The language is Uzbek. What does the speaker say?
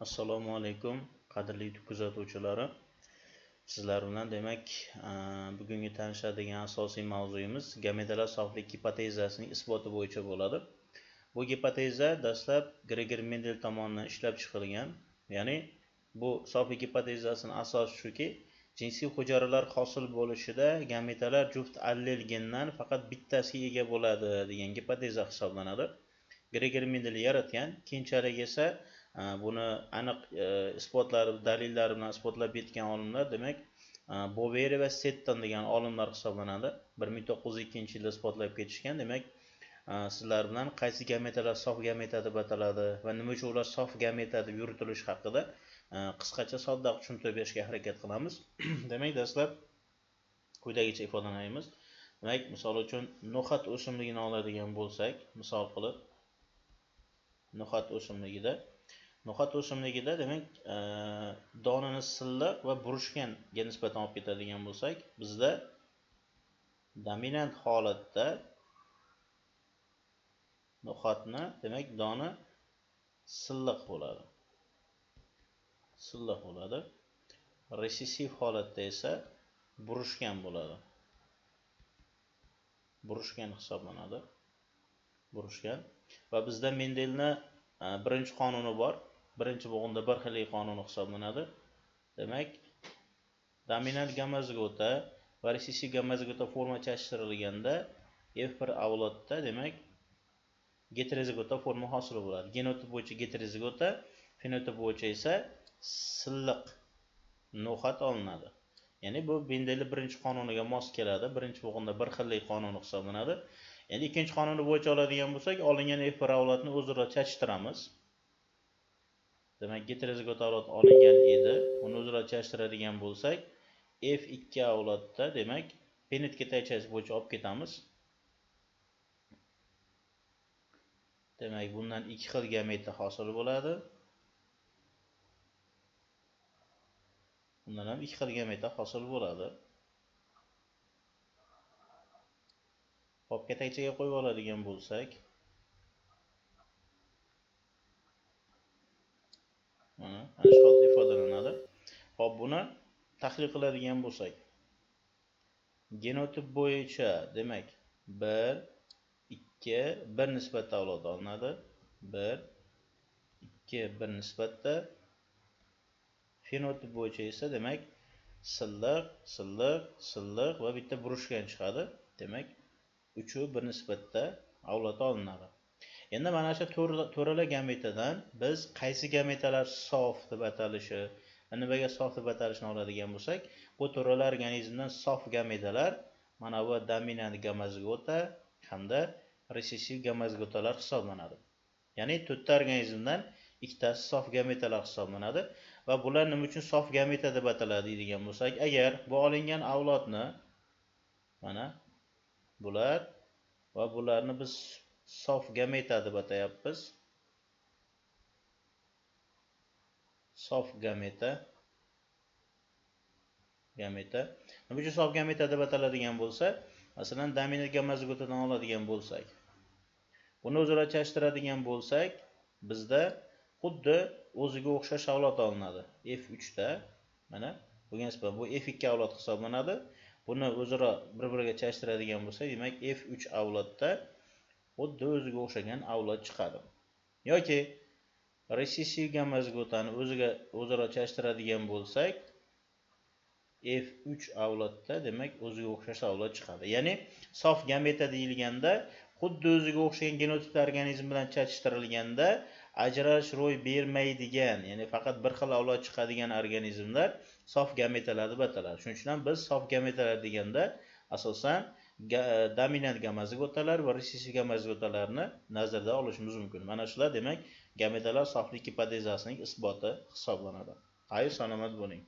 Assalomu alaykum qadrli kuzatuvchilari. Sizlar bilan demak bugungi tanishadigan asosiy mavzuyimiz gametalar soflik gipotezasining isboti bo'yicha bo'ladi. Bu gipoteza dastlab Gregor Mendel tomonidan ishlab chiqilgan. Ya'ni bu soflik gipotezasining asosi shuki, jinsiy hujayralar hosil bo'lishida gametalar juft allel gendan faqat bittasiga ega bo'ladi degan gipoteza hisoblanadi. Gregor Mendel yaratgan, keyinchalik esa buni aniq isbotlari, dalillari bilan isbotlab yetgan olimlar demak Boveri va Setton degan olimlar hisoblanadi. 1902-yilda isbotlab ketishgan. Demak, sizlar bilan qaysi gametalar sof gameta deb ataladi va nima uchun ular sof gameta deb yuritilishi haqida qisqacha sodda tushuntirib berishga harakat qilamiz. Demak, dastlab quyidagicha ifodalaymiz. Demak, misol uchun no'xat o'simligini oladigan bo'lsak, misol qilib no'xat o'simligida demak donani silliq va burishganga nisbatan olib ketadigan bo'lsak, bizda dominant holatda no'xatni demak doni silliq bo'ladi. Resessiv holatda esa burishgan bo'ladi. Burishgan hisoblanadi. Burishgan va bizda Mendelni birinchi qonuni bor. Birinchi bo'g'inda bir xillik qonuni hisoblanadi. Demak, dominant gamma-zigota va resessiv gamma-zigota forma chashtirilganda F1 avlodda demak heterozigota forma hosil bo'ladi. Genotip bo'yicha heterozigota, fenotip bo'yicha esa silliq no'xat olinadi. Ya'ni bu Mendelning birinchi qonuniga mos keladi. Birinchi bo'g'inda bir xillik qonuni hisoblanadi. Endi ikkinchi qonuni bo'yicha oladigan bo'lsak, olingan F1 avlodni o'zaro chachtiramiz. Demak, heterozigota avlod olingan edi. Uni o'zaro chachtiradigan bo'lsak, F2 avlodda demak fenotip taychasi bo'yicha olib ketamiz. Demak, bundan ikki xil gameta hosil bo'ladi. Bundan ham ikki xil gameta hosil bo'ladi. Hop, taychaga qo'yib oladigan bo'lsak, mana shu holda ifodalanadi. Hop, buni tahlil qiladigan bo'lsak, genotip bo'yicha demak 1 2 1 nisbatda avlod olinadi. 1 2 1 nisbatda. Fenotip bo'yicha esa demak silliq va bitta burishgan chiqadi. Demak, 3 bir nisbatda avlod olinadi. Endi mana shu to'rala gametadan biz qaysi gametalar sof deb atalishi, nimaga sof deb atalishini oladigan bo'lsak, bu to'rala organizmdan sof gametalar mana bu dominant gamma-zigota hamda resessiv gamma-zigotalar hisoblanadi. Ya'ni to'rtta organizmdan ikkitasi sof gametalar hisoblanadi va bular nima uchun sof gameta deb ataladi degan bo'lsak, agar bu olingan avlodni mana bular va bularni biz sof gameta deb atayapmiz. Sof gameta. Nima uchun sof gameta deb ataladigan bo'lsa, masalan, dominant gamma-zigotadan oladigan bo'lsak, buni o'zaro chashtiradigan bo'lsak, bizda xuddi o'ziga o'xshash avlod olinadi. F3 da mana bunga nisbatan bu F2 avlod hisoblanadi. Buni o'zaro bir-biriga chashtiradigan bo'lsak, demak F3 avlodda xuddi o'ziga o'xshagan avlod chiqadi. Yoki resessiv gamma-zigotani o'zaro chashtiradigan bo'lsak, F3 avlodda demak o'ziga o'xshash avlod chiqadi. Ya'ni sof gameta deyilganda xuddi o'ziga o'xshagan genotipli organizm bilan chachishtirilganda ajralish ro'y bermaydigan, ya'ni faqat bir xil avlod chiqadigan organizmlar sof gametalar deb ataladi. Shuning uchun ham biz sof gametalar deganda asosan dominant gamma-zigotalar va resessiv gamma-zigotalarni nazarda olishimiz mumkin. Mana shular demak gametalar soflik gipotezasining isboti hisoblanadi. Xayr, salomat bo'ling.